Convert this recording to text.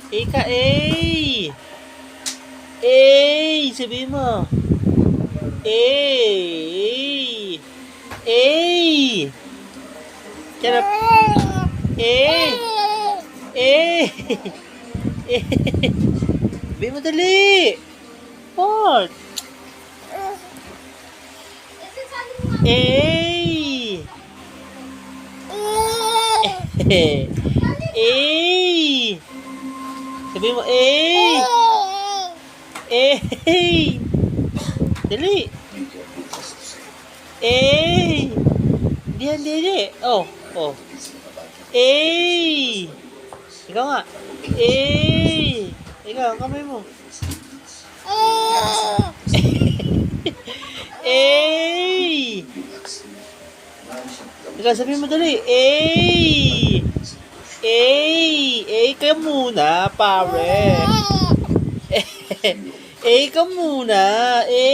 A ka, A! A! Sabihin mo. A! A! Charap. A! A! A! Sabihin mo dali! What? A! A! Sabihin mo, A! A! Dali! A! Hindi. Oh, oh. A! Ikaw nga. A! Ikaw, ang kamay mo. A! Ikaw, sabihin mo dali. A! A! A ka muna, pare. A ka muna. A!